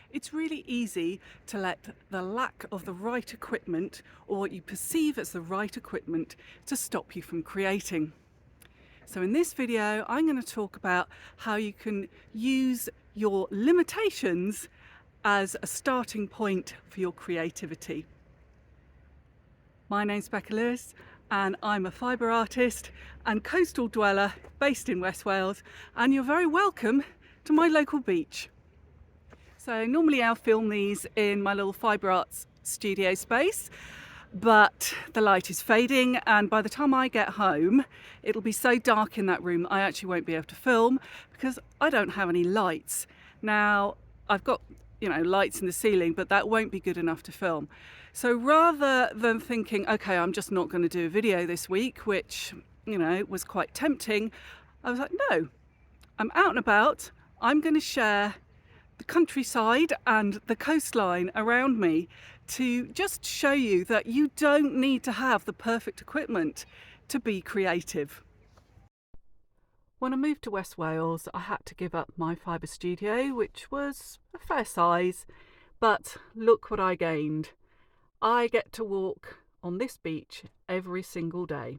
It's really easy to let the lack of the right equipment, or what you perceive as the right equipment, to stop you from creating. So in this video, I'm going to talk about how you can use your limitations as a starting point for your creativity. My name's Becca Lewis and I'm a fibre artist and coastal dweller based in West Wales, and you're very welcome to my local beach. So normally I'll film these in my little fibre arts studio space, but the light is fading and by the time I get home it'll be so dark in that room I actually won't be able to film because I don't have any lights. Now I've got lights in the ceiling, but that won't be good enough to film. So rather than thinking, okay, I'm just not going to do a video this week, which was quite tempting, I was like, no, I'm out and about, I'm going to share the countryside and the coastline around me to just show you that you don't need to have the perfect equipment to be creative. When I moved to West Wales, I had to give up my fibre studio, which was a fair size, but look what I gained. I get to walk on this beach every single day.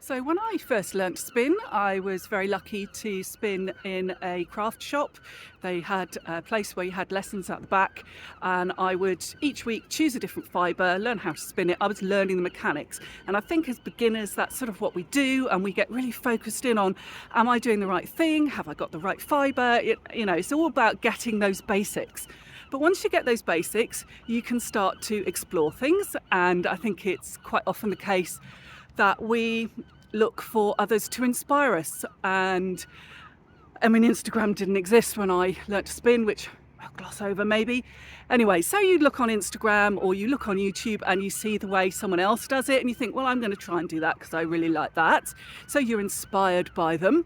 So when I first learnt to spin, I was very lucky to spin in a craft shop. They had a place where you had lessons at the back, and I would each week choose a different fibre, learn how to spin it. I was learning the mechanics, and I think as beginners that's sort of what we do, and we get really focused in on, am I doing the right thing? Have I got the right fibre? It's all about getting those basics. But once you get those basics, you can start to explore things, and I think it's quite often the case that we look for others to inspire us. And I mean, Instagram didn't exist when I learnt to spin, which I'll gloss over maybe. Anyway, so you look on Instagram or you look on YouTube and you see the way someone else does it and you think, well, I'm going to try and do that because I really like that. So you're inspired by them.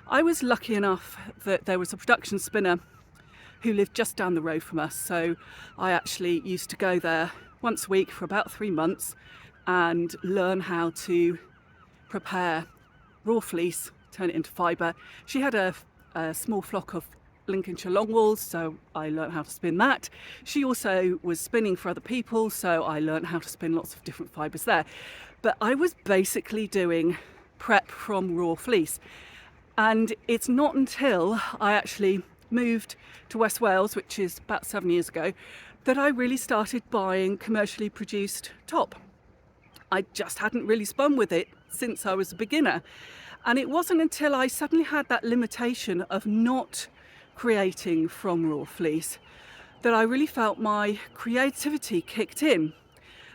I was lucky enough that there was a production spinner who lived just down the road from us. So I actually used to go there once a week for about 3 months and learn how to prepare raw fleece, turn it into fibre. She had a small flock of Lincolnshire longwools, so I learned how to spin that. She also was spinning for other people, so I learned how to spin lots of different fibres there. But I was basically doing prep from raw fleece. And it's not until I actually moved to West Wales, which is about 7 years ago, that I really started buying commercially produced top. I just hadn't really spun with it since I was a beginner. And it wasn't until I suddenly had that limitation of not creating from raw fleece that I really felt my creativity kicked in.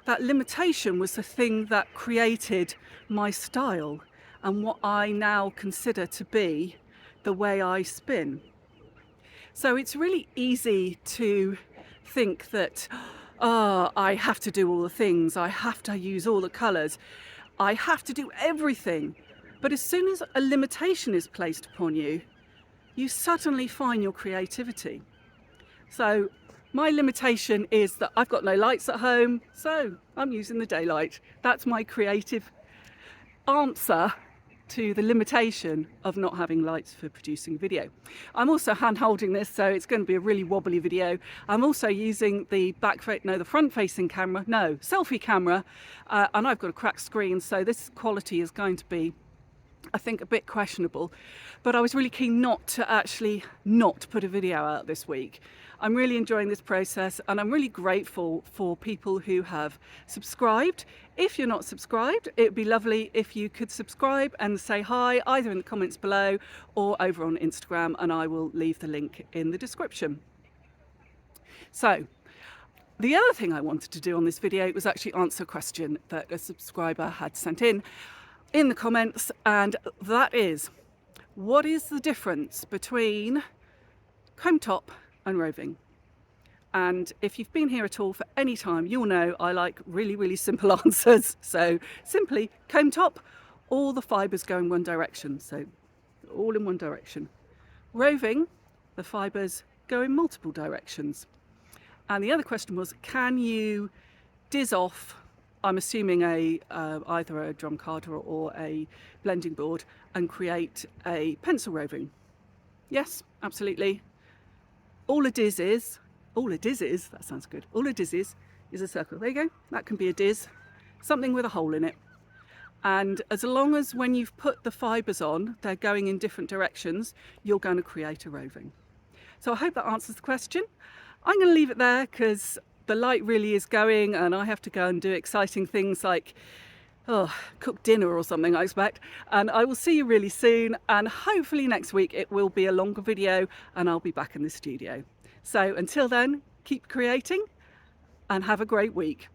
That limitation was the thing that created my style and what I now consider to be the way I spin. So it's really easy to think that, I have to do all the things, I have to use all the colours, I have to do everything. But as soon as a limitation is placed upon you, you suddenly find your creativity. So my limitation is that I've got no lights at home, so I'm using the daylight. That's my creative answer to the limitation of not having lights for producing video. I'm also hand holding this, so it's going to be a really wobbly video. I'm also using the front facing camera, selfie camera, and I've got a cracked screen, so this quality is going to be, I think, a bit questionable. But I was really keen not to put a video out this week. I'm really enjoying this process and I'm really grateful for people who have subscribed. If you're not subscribed, it would be lovely if you could subscribe and say hi either in the comments below or over on Instagram, and I will leave the link in the description. So the other thing I wanted to do on this video was actually answer a question that a subscriber had sent in the comments, and that is, what is the difference between comb top and roving? And if you've been here at all for any time, you'll know I like really, really simple answers. So simply, comb top, all the fibres go in one direction, so all in one direction. Roving, the fibres go in multiple directions. And the other question was, can you diz off, I'm assuming either a drum card or a blending board, and create a pencil roving? Yes, absolutely. all a diz is, that sounds good, all a diz is a circle. There you go, that can be a diz, something with a hole in it. And as long as when you've put the fibres on, they're going in different directions, you're going to create a roving. So I hope that answers the question. I'm going to leave it there because the light really is going and I have to go and do exciting things like cook dinner or something, I expect. And I will see you really soon, and hopefully next week it will be a longer video and I'll be back in the studio. So until then, keep creating and have a great week.